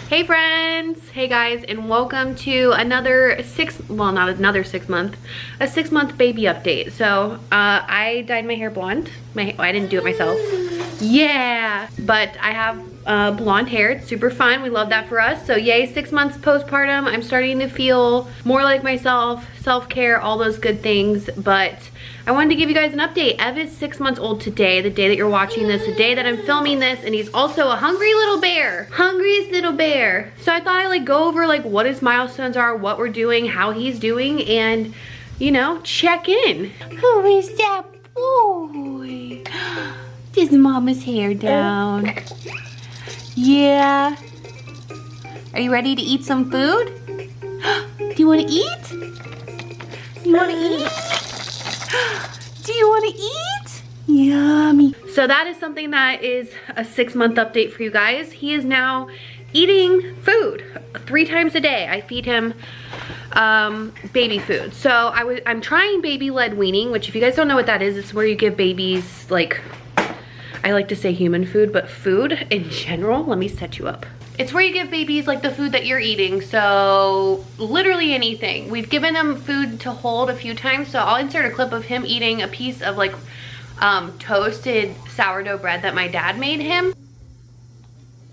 Hey friends, hey guys, and welcome to another a 6 month baby update. So I dyed my hair blonde. I didn't do it myself. Yeah, but I have blonde hair. It's super fun. We love that for us. So yay, 6 months postpartum. I'm starting to feel more like myself, self-care, all those good things. But I wanted to give you guys an update. Ev is 6 months old today, the day that you're watching this, the day that I'm filming this, and he's also a hungry little bear. Hungriest little bear. So I thought I'd go over what his milestones are, what we're doing, how he's doing, and you know, check in. Who is that boy? Is mama's hair down? Yeah. Are you ready to eat some food? Do you want to eat? You want to eat? Do you want to eat? Yummy. So that is something that is a 6 month update for you guys. He is now eating food 3 times a day. I feed him baby food. So I'm trying baby-led weaning, which if you guys don't know what that is, it's where you give babies I like to say human food, but food in general. Let me set you up. It's where you give babies the food that you're eating. So literally anything. We've given him food to hold a few times. So I'll insert a clip of him eating a piece of toasted sourdough bread that my dad made him.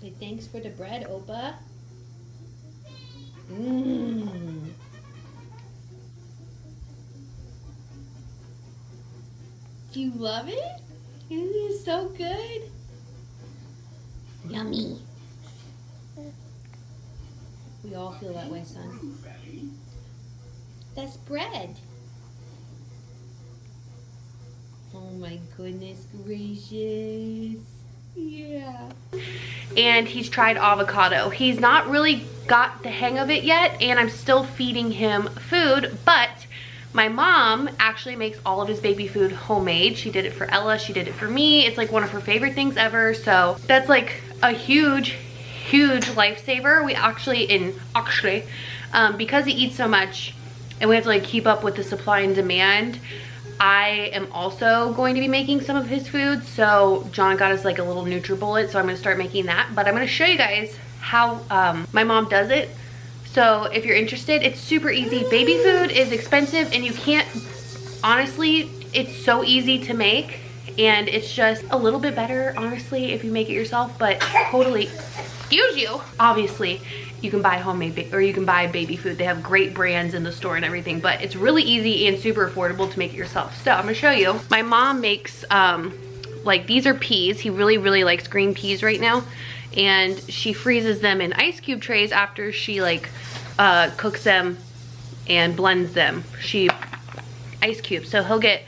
Say thanks for the bread, Opa. Mmm. Do you love it? Isn't it so good? Yummy. We all feel that way, son. That's bread. Oh my goodness gracious. Yeah. And he's tried avocado. He's not really got the hang of it yet, and I'm still feeding him food, but my mom actually makes all of his baby food homemade. She did it for Ella, she did it for me. It's one of her favorite things ever. So that's a huge lifesaver. We actually, because he eats so much and we have to keep up with the supply and demand, I am also going to be making some of his food. So John got us a little NutriBullet, so I'm gonna start making that. But I'm gonna show you guys how my mom does it. So if you're interested, it's super easy. Baby food is expensive and you can't, honestly, it's so easy to make and it's just a little bit better, honestly, if you make it yourself, but totally, excuse you. Obviously, you can buy homemade, or you can buy baby food. They have great brands in the store and everything, but it's really easy and super affordable to make it yourself. So I'm gonna show you. My mom makes, these are peas. He really likes green peas right now. And she freezes them in ice cube trays after she cooks them and blends them. She ice cubes. So he'll get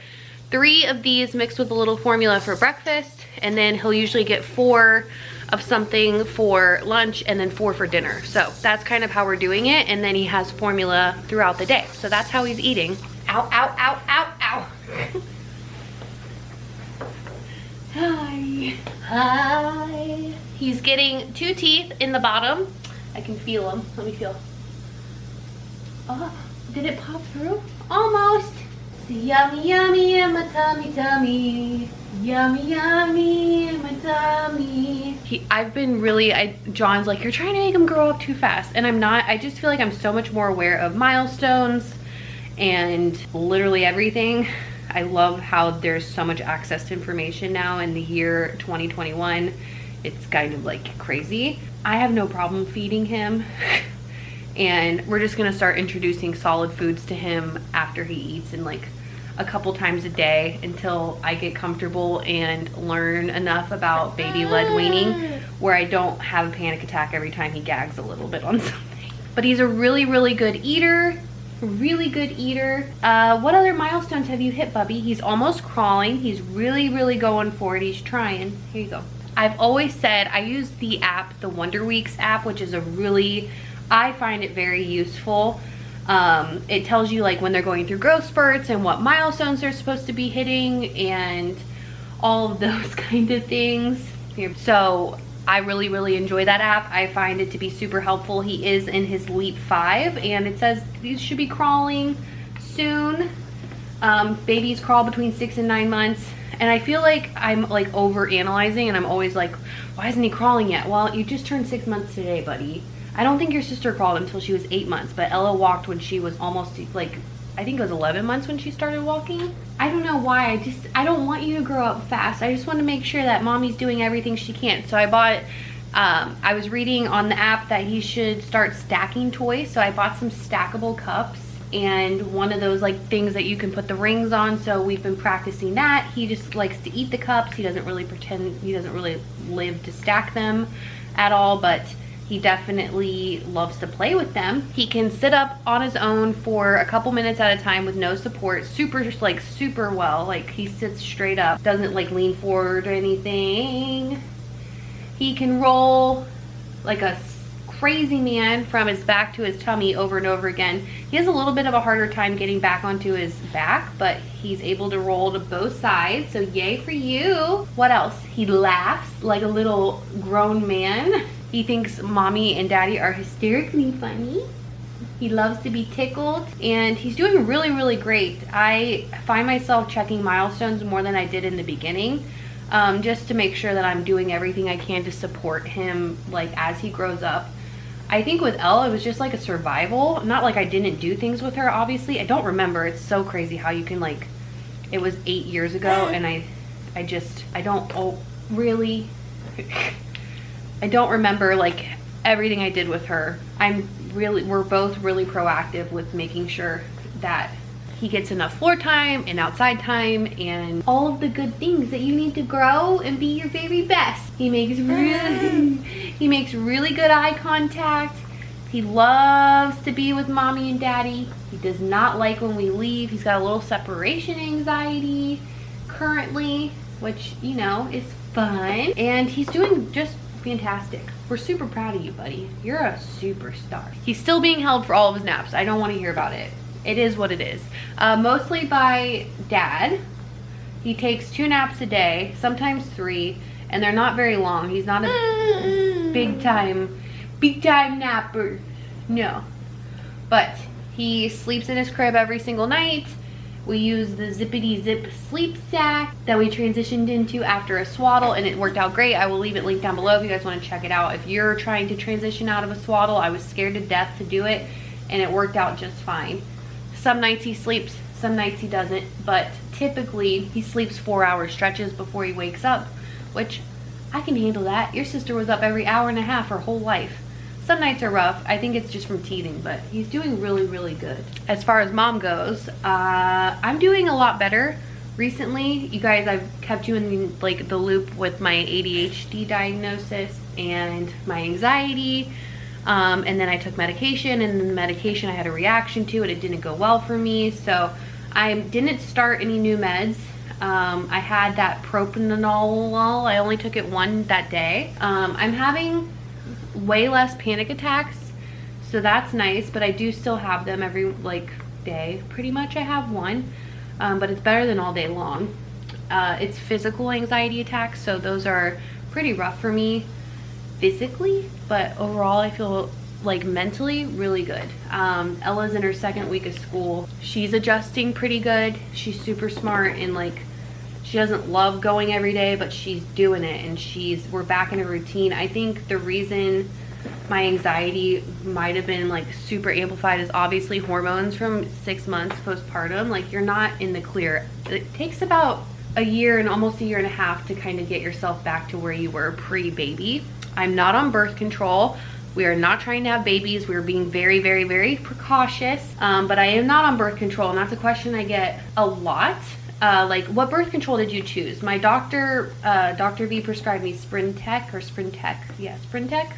3 of these mixed with a little formula for breakfast, and then he'll usually get 4 of something for lunch and then 4 for dinner. So that's kind of how we're doing it, and then he has formula throughout the day. So that's how he's eating. Ow, ow, ow, ow, ow. Hi. Hi. He's getting 2 teeth in the bottom. I can feel them. Let me feel. Oh, did it pop through? Almost. Yummy, yummy in my tummy, tummy. Yummy, yummy in my tummy. I've been John's you're trying to make him grow up too fast. And I'm not. I just feel I'm so much more aware of milestones and literally everything. I love how there's so much access to information now in the year 2021. It's kind of crazy. I have no problem feeding him. And we're just gonna start introducing solid foods to him after he eats in a couple times a day until I get comfortable and learn enough about baby-led weaning where I don't have a panic attack every time he gags a little bit on something. But he's a really good eater. Really good eater. What other milestones have you hit, Bubby? He's almost crawling. He's really going for it. He's trying. Here you go. I've always said I use the app, the Wonder Weeks app, which is I find it very useful. It tells you when they're going through growth spurts and what milestones they're supposed to be hitting and all of those kind of things. So I really enjoy that app. I find it to be super helpful. He is in his Leap 5 and it says these should be crawling soon. Babies crawl between 6 and 9 months. And I feel I'm over analyzing and I'm always why isn't he crawling yet? Well, you just turned 6 months today, buddy. I don't think your sister crawled until she was 8 months, but Ella walked when she was almost like, I think it was 11 months when she started walking. I don't know why, I don't want you to grow up fast. I just want to make sure that mommy's doing everything she can. So I bought, I was reading on the app that he should start stacking toys. So I bought some stackable cups and one of those like things that you can put the rings on. So we've been practicing that. He just likes to eat the cups. He doesn't really live to stack them at all, but he definitely loves to play with them. He can sit up on his own for a couple minutes at a time with no support. Super well. Like he sits straight up, doesn't like lean forward or anything. He can roll like a crazy man from his back to his tummy over and over again. He has a little bit of a harder time getting back onto his back, but he's able to roll to both sides, so yay for you. What else? He laughs like a little grown man. He thinks mommy and daddy are hysterically funny. He loves to be tickled, and he's doing really great. I find myself checking milestones more than I did in the beginning, just to make sure that I'm doing everything I can to support him like as he grows up. I think with Elle, it was just like a survival. Not like I didn't do things with her, obviously. I don't remember. It's so crazy how you can like, it was 8 years ago, and I don't remember like everything I did with her. We're both really proactive with making sure that he gets enough floor time and outside time and all of the good things that you need to grow and be your very best. He makes really good eye contact. He loves to be with mommy and daddy. He does not like when we leave. He's got a little separation anxiety currently, which, you know, is fun. And he's doing just fantastic. We're super proud of you, buddy. You're a superstar. He's still being held for all of his naps. I don't want to hear about it. It is what it is. Mostly by dad. He takes 2 naps a day, sometimes 3, and they're not very long. He's not a big time napper. No. But he sleeps in his crib every single night. We use the zippity zip sleep sack that we transitioned into after a swaddle, and it worked out great. I will leave it linked down below if you guys want to check it out. If you're trying to transition out of a swaddle, I was scared to death to do it, and it worked out just fine. Some nights he sleeps, some nights he doesn't, but typically he sleeps 4-hour stretches before he wakes up, which I can handle that. Your sister was up every hour and a half her whole life. Some nights are rough. I think it's just from teething, but he's doing really good. As far as mom goes, I'm doing a lot better recently. You guys, I've kept you in like the loop with my ADHD diagnosis and my anxiety. And then I took medication, and the medication I had a reaction to it. It didn't go well for me, so I didn't start any new meds. I had that propranolol. I only took it one that day. I'm having way less panic attacks, so that's nice, but I do still have them every like day. Pretty much I have one, but it's better than all day long. It's physical anxiety attacks, so those are pretty rough for me physically, but overall I feel like mentally really good. Ella's in her 2nd week of school. She's adjusting pretty good. She's super smart, and like she doesn't love going every day, but she's doing it, and we're back in a routine. I think the reason my anxiety might have been like super amplified is obviously hormones from 6 months postpartum. Like you're not in the clear. It takes about a year and almost a year and a half to kind of get yourself back to where you were pre-baby. I'm not on birth control. We are not trying to have babies. We're being very precautious, but I am not on birth control, and that's a question I get a lot. Like, what birth control did you choose? My doctor, Dr. V, prescribed me Sprintec. Yeah, Sprintec.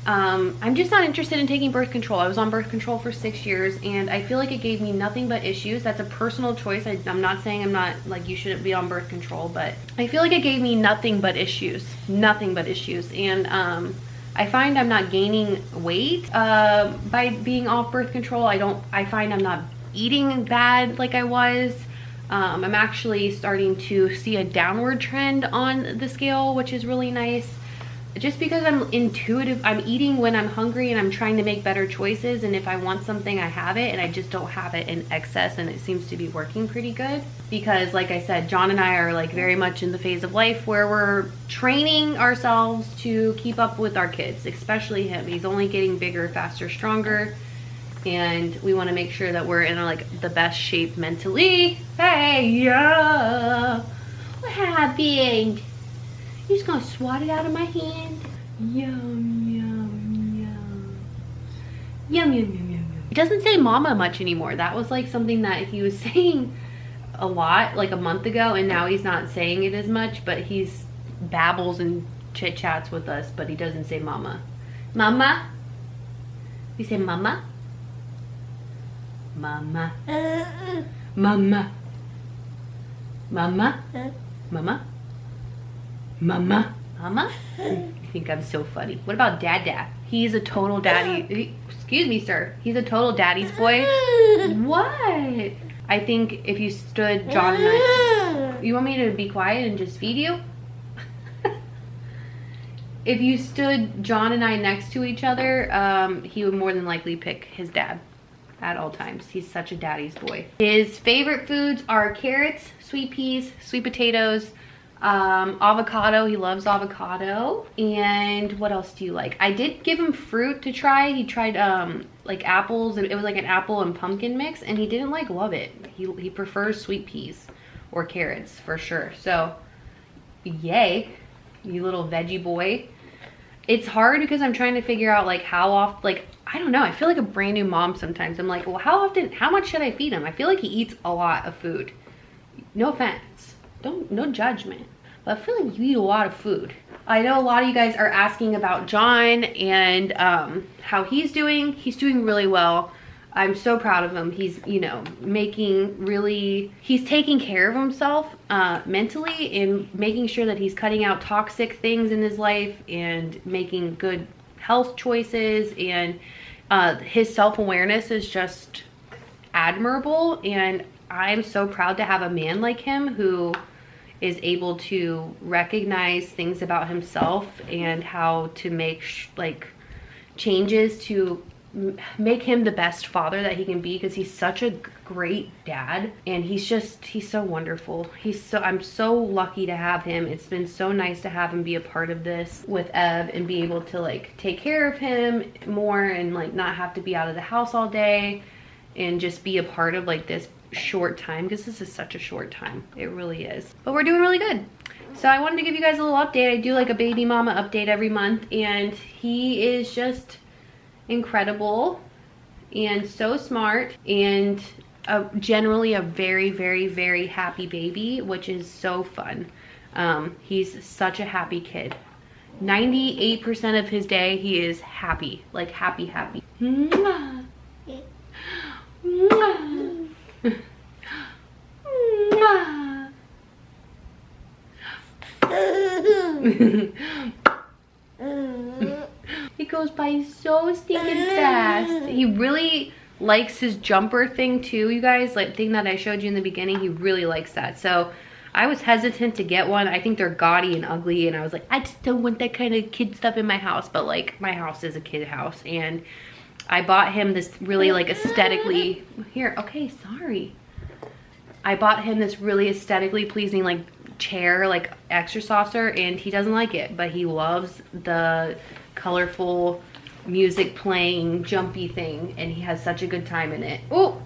I'm just not interested in taking birth control. I was on birth control for 6 years, and I feel like it gave me nothing but issues. That's a personal choice. I'm not saying I'm not, like, you shouldn't be on birth control, but I feel like it gave me nothing but issues. And I find I'm not gaining weight by being off birth control. I find I'm not eating bad like I was. I'm actually starting to see a downward trend on the scale, which is really nice. just because I'm intuitive, I'm eating when I'm hungry and I'm trying to make better choices, and if I want something I have it, and I just don't have it in excess, and it seems to be working pretty good. Because like I said, John and I are like very much in the phase of life where we're training ourselves to keep up with our kids, especially him. He's only getting bigger, faster, stronger, and we want to make sure that we're in like the best shape mentally. Hey, yeah, what happened? You're just gonna swat it out of my hand. Yum, yum, yum. Yum, yum, yum, yum, yum. He doesn't say mama much anymore. That was like something that he was saying a lot like a month ago, and now he's not saying it as much, but he's babbles and chit chats with us, but he doesn't say mama. Mama? You say mama? Mama. Mama. Mama. Mama. Mama. Mama? You think I'm so funny. What about Dad? He's a total daddy. Excuse me, sir. He's a total daddy's boy. What? I think if you stood John and I... You want me to be quiet and just feed you? If you stood John and I next to each other, he would more than likely pick his dad at all times. He's such a daddy's boy. His favorite foods are carrots, sweet peas, sweet potatoes, avocado. He loves avocado. And what else do you like? I did give him fruit to try. He tried like apples. It was like an apple and pumpkin mix, and he didn't like love it. He prefers sweet peas or carrots for sure. So yay, you little veggie boy. It's hard because I'm trying to figure out like how often, like I don't know, I feel like a brand new mom sometimes. I'm like, well, how much should I feed him? I feel like he eats a lot of food. No offense, no judgment, but I feel like you eat a lot of food. I know a lot of you guys are asking about John and how he's doing. He's doing really well. I'm so proud of him. He's, you know, he's taking care of himself mentally, and making sure that he's cutting out toxic things in his life and making good health choices, and his self-awareness is just admirable. And I'm so proud to have a man like him who is able to recognize things about himself and how to make changes to make him the best father that he can be, because he's such a great dad, and he's so wonderful. I'm so lucky to have him. It's been so nice to have him be a part of this with Ev and be able to like take care of him more, and like not have to be out of the house all day, and just be a part of like this short time, because this is such a short time. It really is. But we're doing really good. So I wanted to give you guys a little update. I do like a baby mama update every month, and he is just incredible and so smart, and generally a very, very, very happy baby, which is so fun. He's such a happy kid. 98% of his day he is happy, like happy. Mwah. Mwah. Mwah. It goes by so stinking fast. He really likes his jumper thing too, you guys. Like thing that I showed you in the beginning, he really likes that. So I was hesitant to get one. I think they're gaudy and ugly, and I was like, I just don't want that kind of kid stuff in my house. But like, my house is a kid house, and I bought him this really like aesthetically, here, okay, sorry. I bought him this really aesthetically pleasing like chair, like exerciser, and he doesn't like it, but he loves the colorful music playing jumpy thing, and he has such a good time in it. Oh,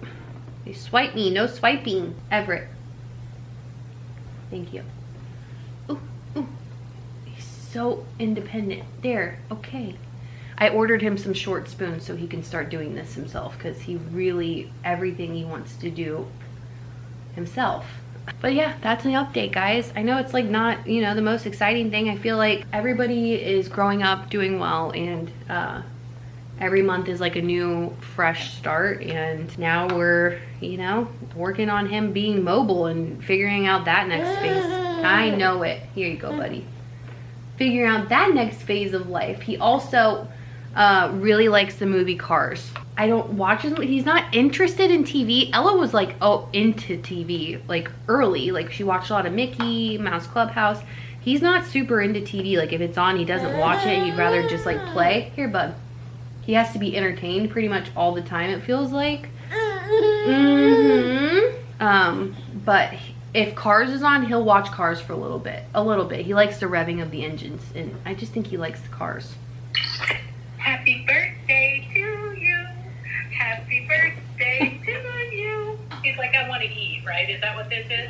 they swipe me. No swiping. Everett, thank you. Ooh, he's so independent. There, okay. I ordered him some short spoons so he can start doing this himself, because he really, everything he wants to do himself. But yeah, that's an update, guys. I know it's like not, you know, the most exciting thing. I feel like everybody is growing up, doing well, and every month is like a new fresh start. And now we're, you know, working on him being mobile and figuring out that next phase. I know it. Here you go, buddy. Figuring out that next phase of life. He also really likes the movie Cars. I don't watch him. He's not interested in TV. Ella was like, oh, into TV, like early. Like she watched a lot of Mickey Mouse Clubhouse. He's not super into TV. Like if it's on, he doesn't watch it. He'd rather just like play. Here, bud. He has to be entertained pretty much all the time, it feels like. But if Cars is on, he'll watch Cars for a little bit. He likes the revving of the engines, and I just think he likes the Cars. Happy birthday to you. Happy birthday to you. He's like, I want to eat, right? Is that what this is?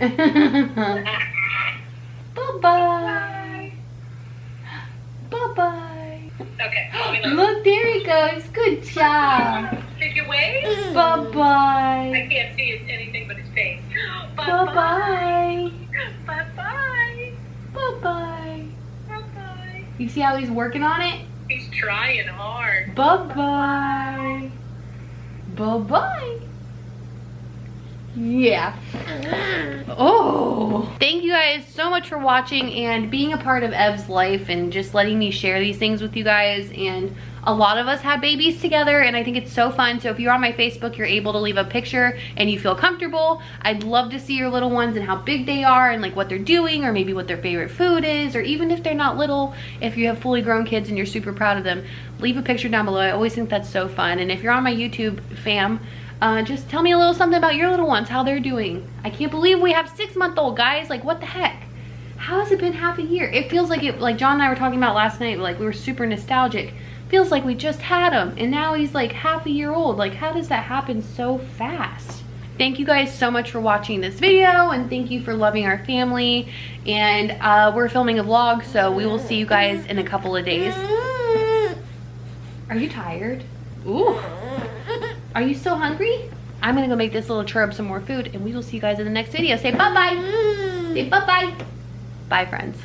Bye-bye. Bye-bye. Okay. Look, there he goes. Good job. Did you wave? Bye-bye. I can't see anything but his face. Bye-bye. Bye-bye. Bye-bye. Bye-bye. You see how he's working on it? He's trying hard. Bye-bye. Bye-bye. Yeah. Oh. Thank you guys so much for watching and being a part of Ev's life and just letting me share these things with you guys. And a lot of us have babies together, and I think it's so fun. So if you're on my Facebook, you're able to leave a picture and you feel comfortable. I'd love to see your little ones and how big they are and like what they're doing, or maybe what their favorite food is, or even if they're not little, if you have fully grown kids and you're super proud of them, leave a picture down below. I always think that's so fun. And if you're on my YouTube fam, just tell me a little something about your little ones, how they're doing. I can't believe we have 6-month-old, guys. Like, what the heck? How has it been half a year? It feels like it, like John and I were talking about last night, like we were super nostalgic. Feels like we just had him, and now he's like half a year old. Like, how does that happen so fast? Thank you guys so much for watching this video, and thank you for loving our family. And we're filming a vlog, so we will see you guys in a couple of days. Are you tired? Ooh. Are you still hungry? I'm gonna go make this little cherub some more food, and we will see you guys in the next video. Say bye-bye. Say bye-bye. Bye, friends.